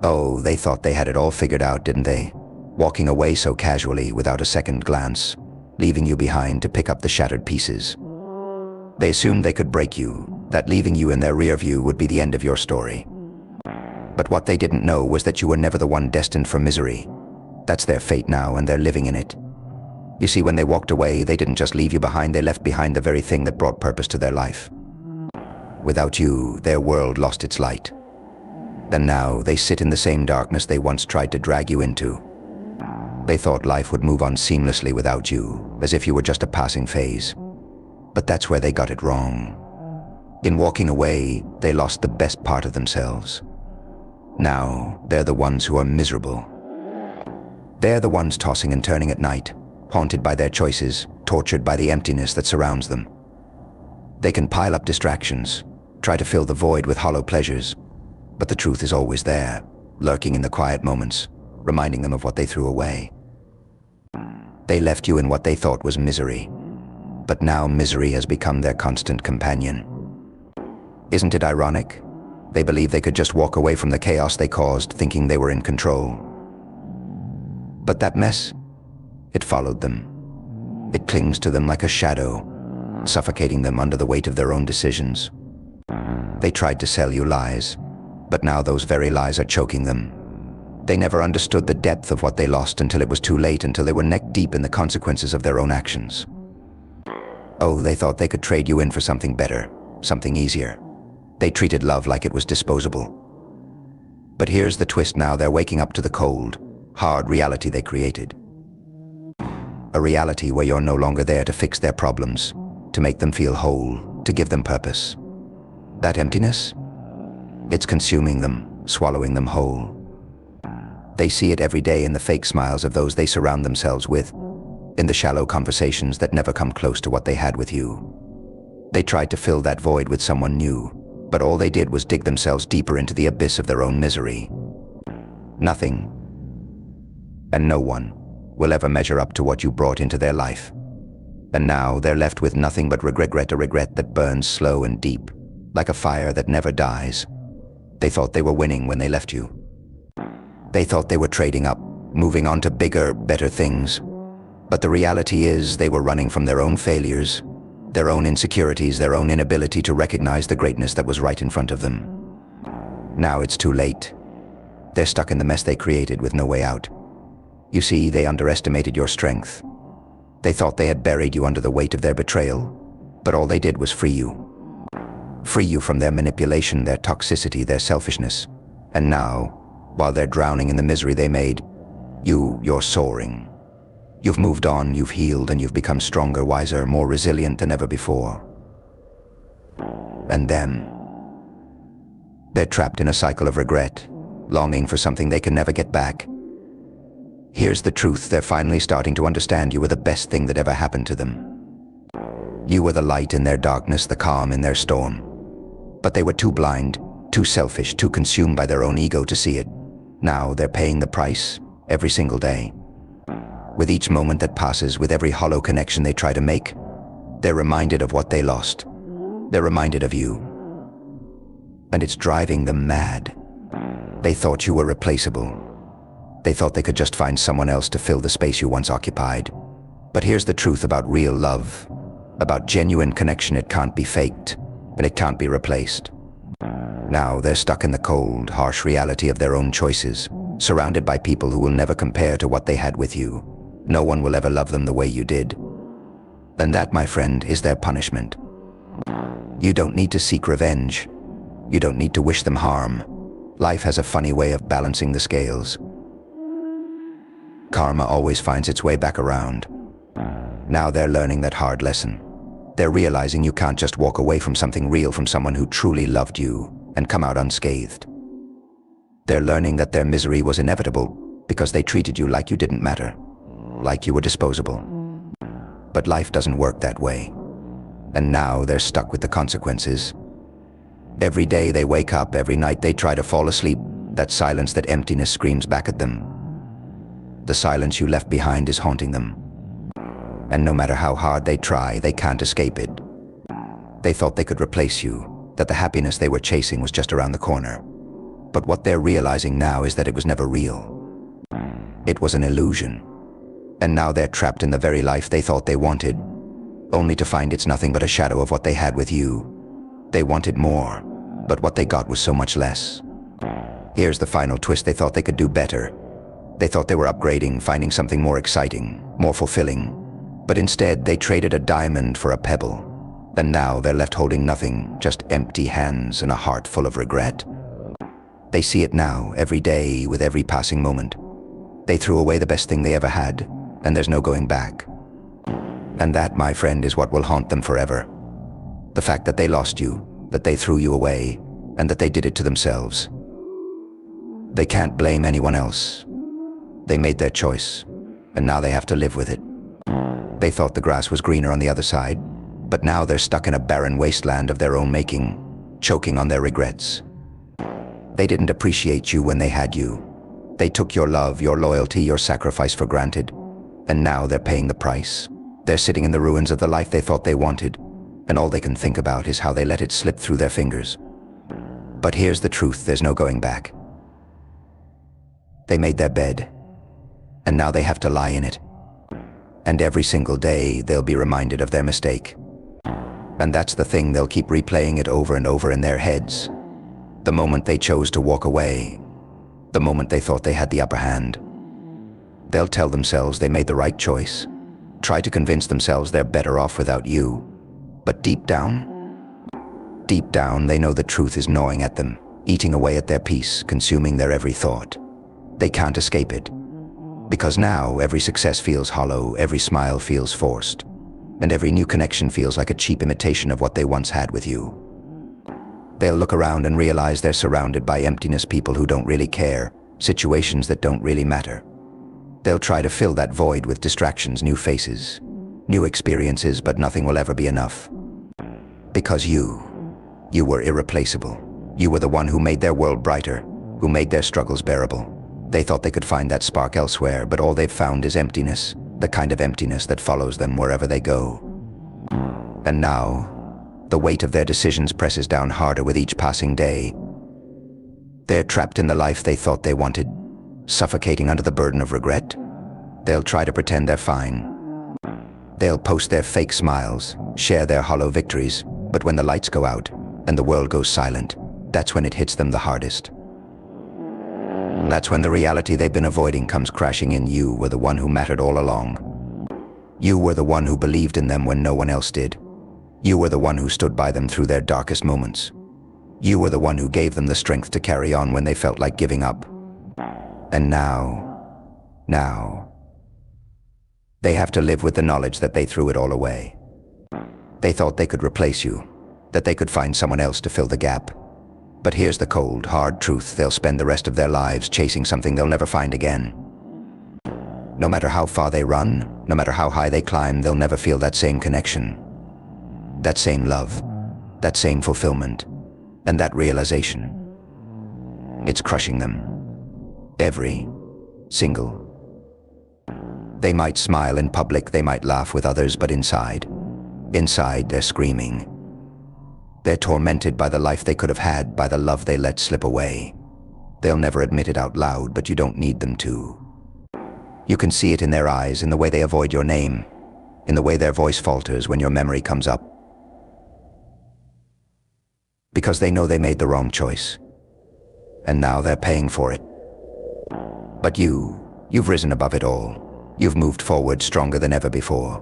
Oh, they thought they had it all figured out, didn't they? Walking away so casually without a second glance, leaving you behind to pick up the shattered pieces. They assumed they could break you, that leaving you in their rear view would be the end of your story. But what they didn't know was that you were never the one destined for misery. That's their fate now, and they're living in it. You see, when they walked away, they didn't just leave you behind, they left behind the very thing that brought purpose to their life. Without you, their world lost its light. And now they sit in the same darkness they once tried to drag you into. They thought life would move on seamlessly without you, as if you were just a passing phase. But that's where they got it wrong. In walking away, they lost the best part of themselves. Now, they're the ones who are miserable. They're the ones tossing and turning at night, haunted by their choices, tortured by the emptiness that surrounds them. They can pile up distractions, try to fill the void with hollow pleasures, but the truth is always there, lurking in the quiet moments, reminding them of what they threw away. They left you in what they thought was misery, but now misery has become their constant companion. Isn't it ironic? They believed they could just walk away from the chaos they caused, thinking they were in control. But that mess, it followed them. It clings to them like a shadow, suffocating them under the weight of their own decisions. They tried to sell you lies, but now those very lies are choking them. They never understood the depth of what they lost until it was too late, until they were neck deep in the consequences of their own actions. Oh, they thought they could trade you in for something better, something easier. They treated love like it was disposable. But here's the twist now, they're waking up to the cold, hard reality they created. A reality where you're no longer there to fix their problems, to make them feel whole, to give them purpose. That emptiness? It's consuming them, swallowing them whole. They see it every day in the fake smiles of those they surround themselves with, in the shallow conversations that never come close to what they had with you. They tried to fill that void with someone new, but all they did was dig themselves deeper into the abyss of their own misery. Nothing, and no one, will ever measure up to what you brought into their life. And now they're left with nothing but regret, a regret that burns slow and deep, like a fire that never dies. They thought they were winning when they left you. They thought they were trading up, moving on to bigger, better things. But the reality is they were running from their own failures, their own insecurities, their own inability to recognize the greatness that was right in front of them. Now it's too late. They're stuck in the mess they created with no way out. You see, they underestimated your strength. They thought they had buried you under the weight of their betrayal, but all they did was free you. Free you from their manipulation, their toxicity, their selfishness. And now, while they're drowning in the misery they made, you're soaring. You've moved on, you've healed, and you've become stronger, wiser, more resilient than ever before. And them, they're trapped in a cycle of regret, longing for something they can never get back. Here's the truth, they're finally starting to understand you were the best thing that ever happened to them. You were the light in their darkness, the calm in their storm. But they were too blind, too selfish, too consumed by their own ego to see it. Now they're paying the price, every single day. With each moment that passes, with every hollow connection they try to make, they're reminded of what they lost. They're reminded of you. And it's driving them mad. They thought you were replaceable. They thought they could just find someone else to fill the space you once occupied. But here's the truth about real love, about genuine connection: it can't be faked, and it can't be replaced. Now they're stuck in the cold, harsh reality of their own choices, surrounded by people who will never compare to what they had with you. No one will ever love them the way you did. And that, my friend, is their punishment. You don't need to seek revenge. You don't need to wish them harm. Life has a funny way of balancing the scales. Karma always finds its way back around. Now they're learning that hard lesson. They're realizing you can't just walk away from something real, from someone who truly loved you, and come out unscathed. They're learning that their misery was inevitable because they treated you like you didn't matter, like you were disposable. But life doesn't work that way. And now they're stuck with the consequences. Every day they wake up, every night they try to fall asleep, that silence, that emptiness screams back at them. The silence you left behind is haunting them. And no matter how hard they try, they can't escape it. They thought they could replace you, that the happiness they were chasing was just around the corner. But what they're realizing now is that it was never real. It was an illusion. And now they're trapped in the very life they thought they wanted, only to find it's nothing but a shadow of what they had with you. They wanted more, but what they got was so much less. Here's the final twist: they thought they could do better. They thought they were upgrading, finding something more exciting, more fulfilling. But instead, they traded a diamond for a pebble. And now they're left holding nothing, just empty hands and a heart full of regret. They see it now, every day, with every passing moment. They threw away the best thing they ever had, and there's no going back. And that, my friend, is what will haunt them forever. The fact that they lost you, that they threw you away, and that they did it to themselves. They can't blame anyone else. They made their choice, and now they have to live with it. They thought the grass was greener on the other side, but now they're stuck in a barren wasteland of their own making, choking on their regrets. They didn't appreciate you when they had you. They took your love, your loyalty, your sacrifice for granted, and now they're paying the price. They're sitting in the ruins of the life they thought they wanted, and all they can think about is how they let it slip through their fingers. But here's the truth: there's no going back. They made their bed, and now they have to lie in it. And every single day, they'll be reminded of their mistake. And that's the thing, they'll keep replaying it over and over in their heads. The moment they chose to walk away, the moment they thought they had the upper hand. They'll tell themselves they made the right choice, try to convince themselves they're better off without you. But deep down, they know the truth is gnawing at them, eating away at their peace, consuming their every thought. They can't escape it. Because now every success feels hollow, every smile feels forced, and every new connection feels like a cheap imitation of what they once had with you. They'll look around and realize they're surrounded by emptiness, people who don't really care, situations that don't really matter. They'll try to fill that void with distractions, new faces, new experiences, but nothing will ever be enough. Because you were irreplaceable. You were the one who made their world brighter, who made their struggles bearable. They thought they could find that spark elsewhere, but all they've found is emptiness, the kind of emptiness that follows them wherever they go. And now, the weight of their decisions presses down harder with each passing day. They're trapped in the life they thought they wanted, suffocating under the burden of regret. They'll try to pretend they're fine. They'll post their fake smiles, share their hollow victories, but when the lights go out and the world goes silent, that's when it hits them the hardest. That's when the reality they've been avoiding comes crashing in. You were the one who mattered all along. You were the one who believed in them when no one else did. You were the one who stood by them through their darkest moments. You were the one who gave them the strength to carry on when they felt like giving up. And now, they have to live with the knowledge that they threw it all away. They thought they could replace you, that they could find someone else to fill the gap. But here's the cold, hard truth: they'll spend the rest of their lives chasing something they'll never find again. No matter how far they run, no matter how high they climb, they'll never feel that same connection, that same love, that same fulfillment, and that realization. It's crushing them. Every single. They might smile in public, they might laugh with others, but inside they're screaming. They're tormented by the life they could have had, by the love they let slip away. They'll never admit it out loud, but you don't need them to. You can see it in their eyes, in the way they avoid your name, in the way their voice falters when your memory comes up. Because they know they made the wrong choice, and now they're paying for it. But you've risen above it all. You've moved forward stronger than ever before.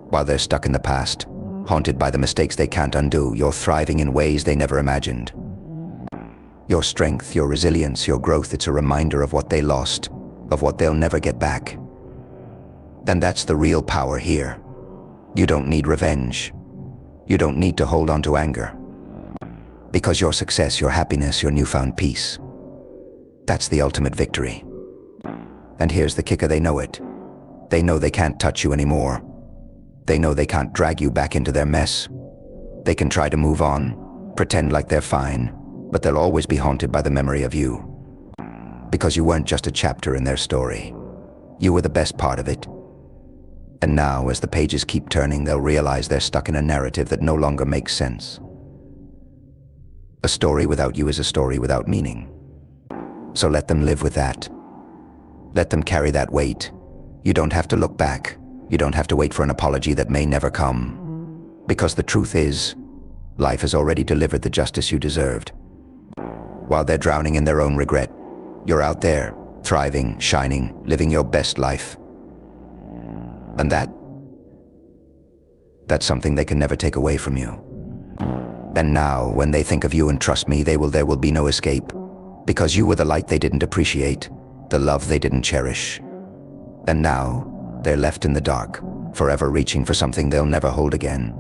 While they're stuck in the past, haunted by the mistakes they can't undo, you're thriving in ways they never imagined. Your strength, your resilience, your growth, it's a reminder of what they lost, of what they'll never get back. And that's the real power here. You don't need revenge. You don't need to hold on to anger. Because your success, your happiness, your newfound peace, that's the ultimate victory. And here's the kicker: they know it. They know they can't touch you anymore. They know they can't drag you back into their mess. They can try to move on, pretend like they're fine, but they'll always be haunted by the memory of you. Because you weren't just a chapter in their story. You were the best part of it. And now, as the pages keep turning, they'll realize they're stuck in a narrative that no longer makes sense. A story without you is a story without meaning. So let them live with that. Let them carry that weight. You don't have to look back. You don't have to wait for an apology that may never come. Because the truth is, life has already delivered the justice you deserved. While they're drowning in their own regret, you're out there, thriving, shining, living your best life. And that's something they can never take away from you. And now, when they think of you, and trust me, there will be no escape. Because you were the light they didn't appreciate, the love they didn't cherish. And now, they're left in the dark, forever reaching for something they'll never hold again.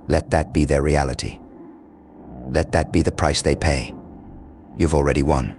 Let that be their reality. Let that be the price they pay. You've already won.